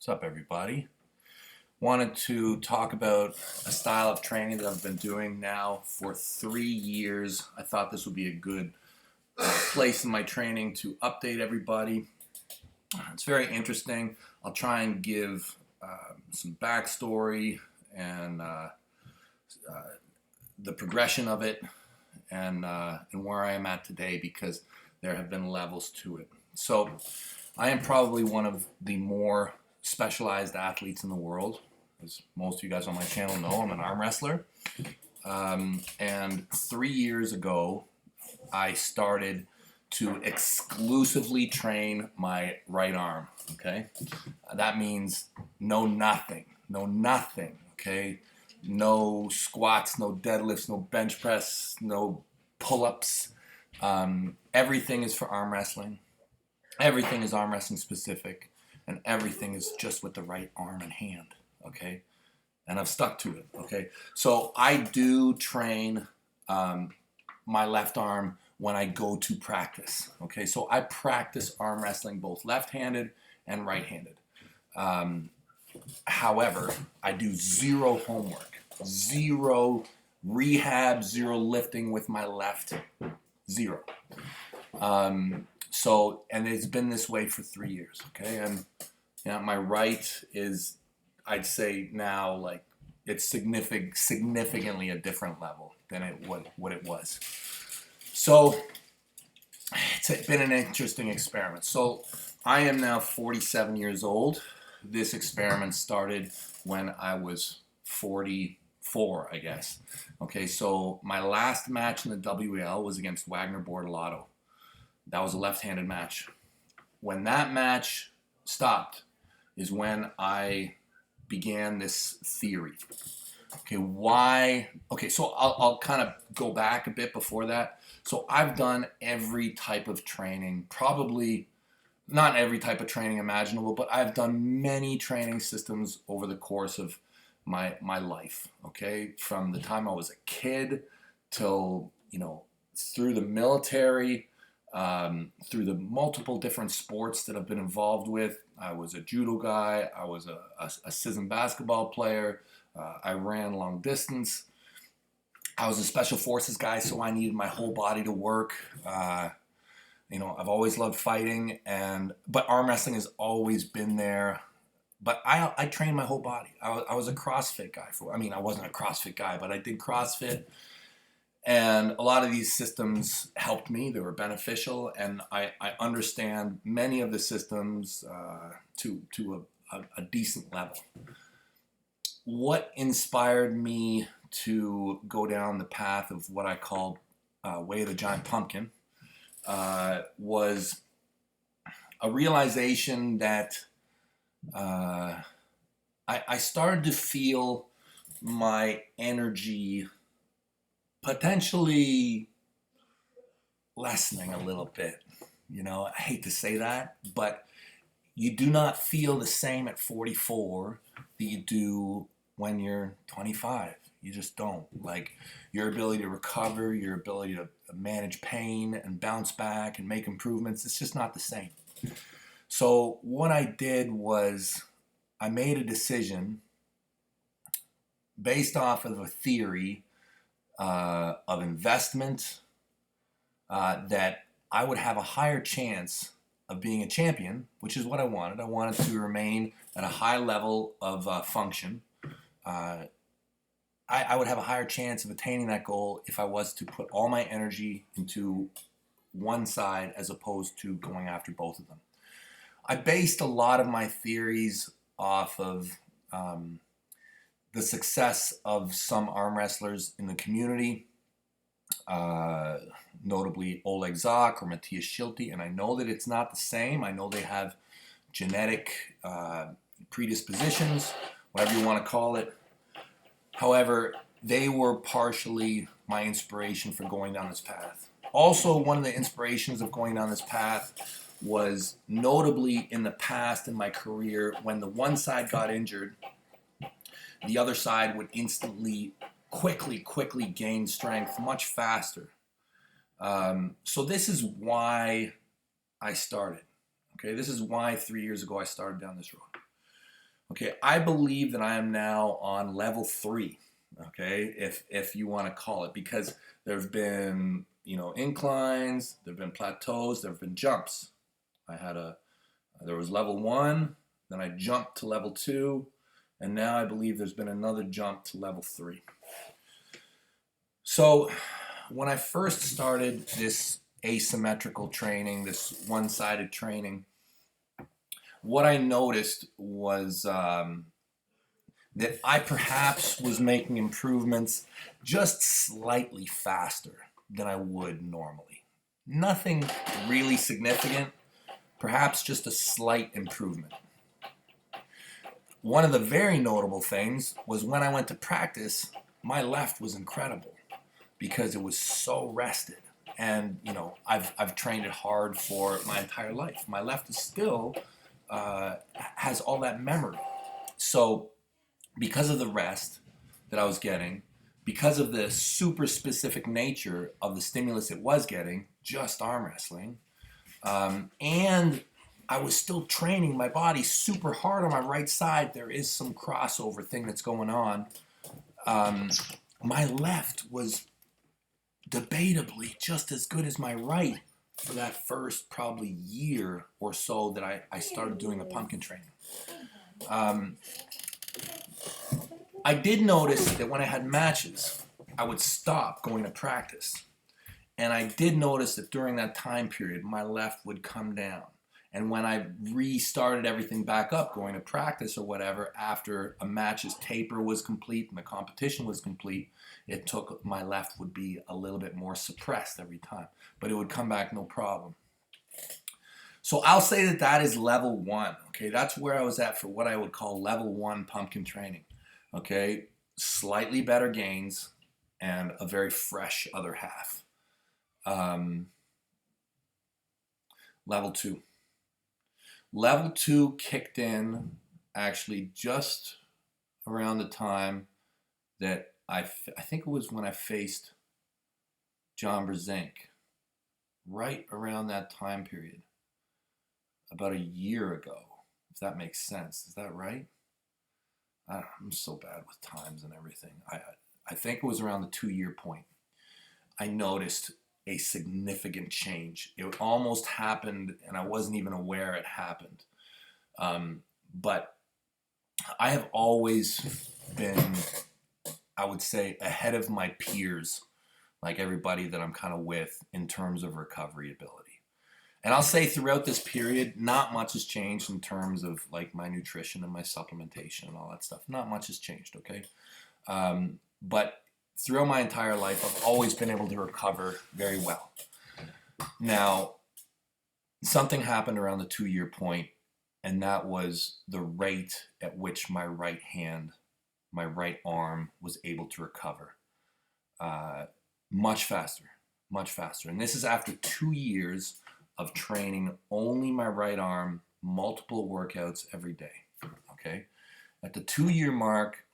What's up, everybody? Wanted to talk about a style of training that I've been doing now for 3 years. I thought this would be a good place in my training to update everybody. It's very interesting. I'll try and give some backstory and the progression of it and where I am at today, because there have been levels to it. So I am probably one of the more specialized athletes in the world. As most of you guys on my channel know, I'm an arm wrestler. And 3 years ago, I started to exclusively train my right arm, okay? That means no nothing, okay? No squats, no deadlifts, no bench press, no pull-ups. Everything is for arm wrestling. Everything is arm wrestling specific, and everything is just with the right arm and hand, okay? And I've stuck to it, okay? So I do train my left arm when I go to practice, okay? So I practice arm wrestling both left-handed and right-handed. However, I do zero homework, zero rehab, zero lifting with my left, zero. And it's been this way for 3 years, okay? And my right is, I'd say now, like, it's significantly a different level than what it was. So it's been an interesting experiment. So I am now 47 years old. This experiment started when I was 44, I guess. Okay, so my last match in the WL was against Wagner Bortolato. That was a left-handed match. When that match stopped is when I began this theory. Okay, why? Okay, so I'll kind of go back a bit before that. So I've done every type of training, probably not every type of training imaginable, but I've done many training systems over the course of my life, okay? From the time I was a kid till, through the military, through the multiple different sports that I've been involved with. I was a judo guy. I was a seasoned basketball player. I ran long distance. I was a special forces guy, so I needed my whole body to work. I've always loved fighting, but arm wrestling has always been there. But I trained my whole body. I was a CrossFit guy. I wasn't a CrossFit guy, but I did CrossFit. And a lot of these systems helped me. They were beneficial, and I understand many of the systems to a decent level. What inspired me to go down the path of what I called Way of the Giant Pumpkin was a realization that I started to feel my energy potentially lessening a little bit. I hate to say that, but you do not feel the same at 44 that you do when you're 25. You just don't. Like, your ability to recover, your ability to manage pain and bounce back and make improvements, it's just not the same. So what I did was I made a decision based off of a theory of investment, that I would have a higher chance of being a champion, which is what I wanted. I wanted to remain at a high level of function. I would have a higher chance of attaining that goal if I was to put all my energy into one side as opposed to going after both of them. I based a lot of my theories off of the success of some arm wrestlers in the community, notably Oleg Zak or Matthias Schilte, and I know that it's not the same. I know they have genetic predispositions, whatever you want to call it. However, they were partially my inspiration for going down this path. Also, one of the inspirations of going down this path was notably in the past in my career, when the one side got injured, the other side would instantly, quickly gain strength much faster. So this is why I started. Okay, this is why 3 years ago I started down this road. Okay, I believe that I am now on level 3. Okay, if you want to call it, because there've been, you know, inclines, there've been plateaus, there've been jumps. There was level 1, then I jumped to level 2, and now I believe there's been another jump to level 3. So when I first started this asymmetrical training, this one-sided training, what I noticed was that I perhaps was making improvements just slightly faster than I would normally. Nothing really significant, perhaps just a slight improvement. One of the very notable things was when I went to practice, my left was incredible because it was so rested. And, you know, I've trained it hard for my entire life. My left is still has all that memory. So because of the rest that I was getting, because of the super specific nature of the stimulus it was getting, just arm wrestling, and I was still training my body super hard on my right side. There is some crossover thing that's going on. My left was debatably just as good as my right for that first probably year or so that I started doing the pumpkin training. I did notice that when I had matches, I would stop going to practice. And I did notice that during that time period, my left would come down. And when I restarted everything back up, going to practice or whatever, after a match's taper was complete and the competition was complete, my left would be a little bit more suppressed every time. But it would come back no problem. So I'll say that that is level 1. Okay, that's where I was at for what I would call level 1 pumpkin training. Okay, slightly better gains and a very fresh other half. Level 2. Level 2 kicked in actually just around the time that I think it was when I faced John Brzenk. Right around that time period. About a year ago, if that makes sense. Is that right? I'm so bad with times and everything. I think it was around the 2-year point. I noticed a significant change. It almost happened, and I wasn't even aware it happened. But I have always been, I would say, ahead of my peers, like everybody that I'm kind of with, in terms of recovery ability. And I'll say throughout this period, not much has changed in terms of like my nutrition and my supplementation and all that stuff. Not much has changed, okay? But throughout my entire life, I've always been able to recover very well. Now, something happened around the 2-year point, and that was the rate at which my right hand, my right arm was able to recover. Much faster, much faster. And this is after 2 years of training only my right arm, multiple workouts every day. Okay, at the 2-year mark,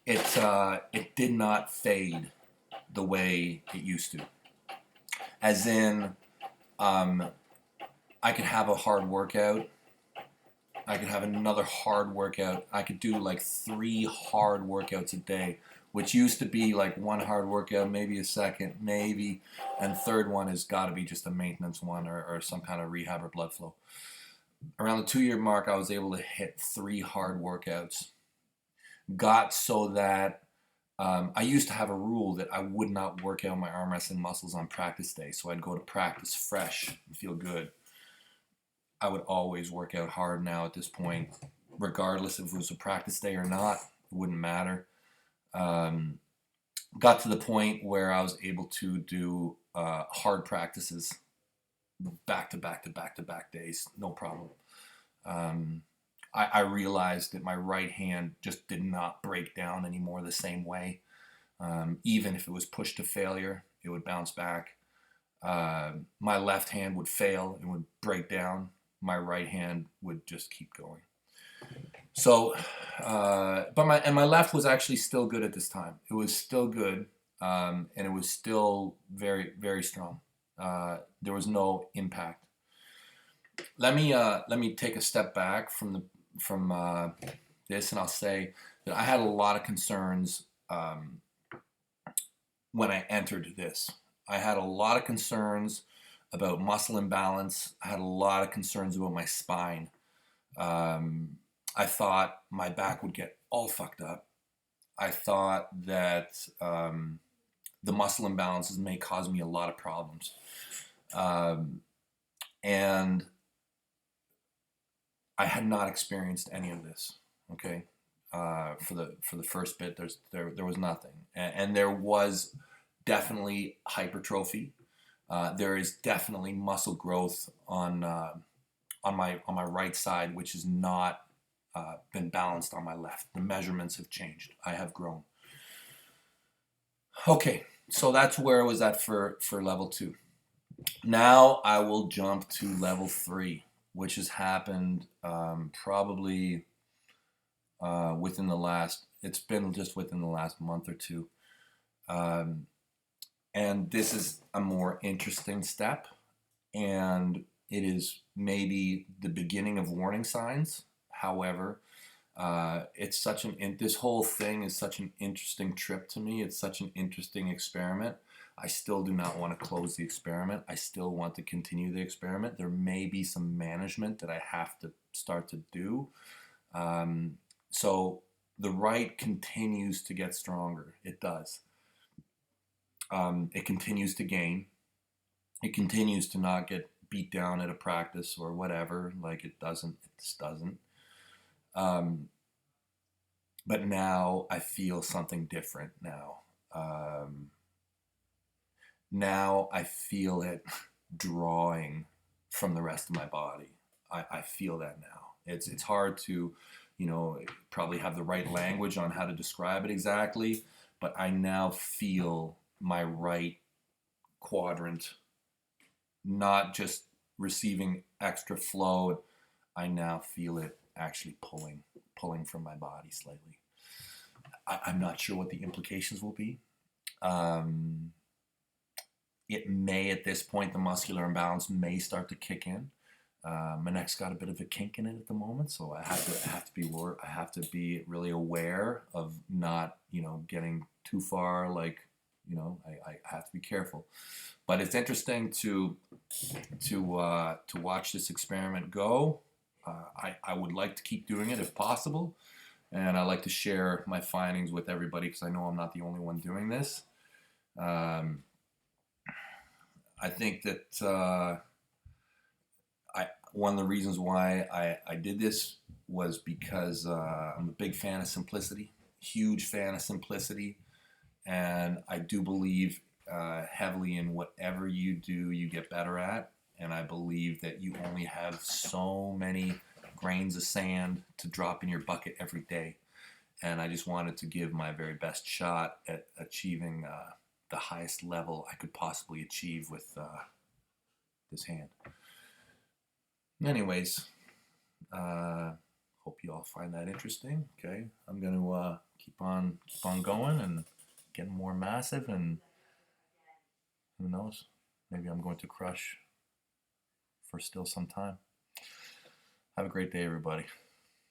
it did not fade the way it used to. As in, I could have a hard workout. I could have another hard workout. I could do like 3 hard workouts a day, which used to be like 1 hard workout, maybe a second, maybe, and third one has got to be just a maintenance one or some kind of rehab or blood flow. Around the 2-year mark, I was able to hit 3 hard workouts. Got so that I used to have a rule that I would not work out my arm wrestling muscles on practice day, so I'd go to practice fresh and feel good. I would always work out hard now at this point, regardless if it was a practice day or not. It wouldn't matter. Got to the point where I was able to do hard practices back to back days, no problem. I realized that my right hand just did not break down anymore the same way. Even if it was pushed to failure, it would bounce back. My left hand would fail and would break down. My right hand would just keep going. So, but my left was actually still good at this time. It was still good, and it was still very, very strong. There was no impact. Let me take a step back from this, and I'll say that I had a lot of concerns when I entered this. I had a lot of concerns about muscle imbalance. I had a lot of concerns about my spine. I thought my back would get all fucked up. I thought that the muscle imbalances may cause me a lot of problems. And I had not experienced any of this. Okay, for the first bit, there was nothing, and there was definitely hypertrophy. There is definitely muscle growth on my right side, which has not been balanced on my left. The measurements have changed. I have grown. Okay, so that's where I was at for level 2. Now I will jump to level 3, which has happened probably within the last, it's been just within the last month or two. And this is a more interesting step, and it is maybe the beginning of warning signs. However, it's such this whole thing is such an interesting trip to me. It's such an interesting experiment. I still do not want to close the experiment. I still want to continue the experiment. There may be some management that I have to start to do. So the right continues to get stronger. It does. It continues to gain. It continues to not get beat down at a practice or whatever. Like it just doesn't. But now I feel something different now. Now I feel it drawing from the rest of my body. I feel that now. It's hard to, probably have the right language on how to describe it exactly, but I now feel my right quadrant not just receiving extra flow. I now feel it actually pulling from my body slightly. I'm not sure what the implications will be. It may, at this point, the muscular imbalance may start to kick in. My neck's got a bit of a kink in it at the moment, so I have to be really aware of not, getting too far. Like, I have to be careful. But it's interesting to watch this experiment go. I would like to keep doing it if possible, and I like to share my findings with everybody because I know I'm not the only one doing this. I think that one of the reasons why I did this was because I'm a big fan of simplicity, huge fan of simplicity, and I do believe heavily in whatever you do, you get better at, and I believe that you only have so many grains of sand to drop in your bucket every day, and I just wanted to give my very best shot at achieving the highest level I could possibly achieve with this hand. Anyways, hope you all find that interesting. Okay, I'm gonna keep on going and get more massive, and who knows, maybe I'm going to crush for still some time. Have a great day, everybody.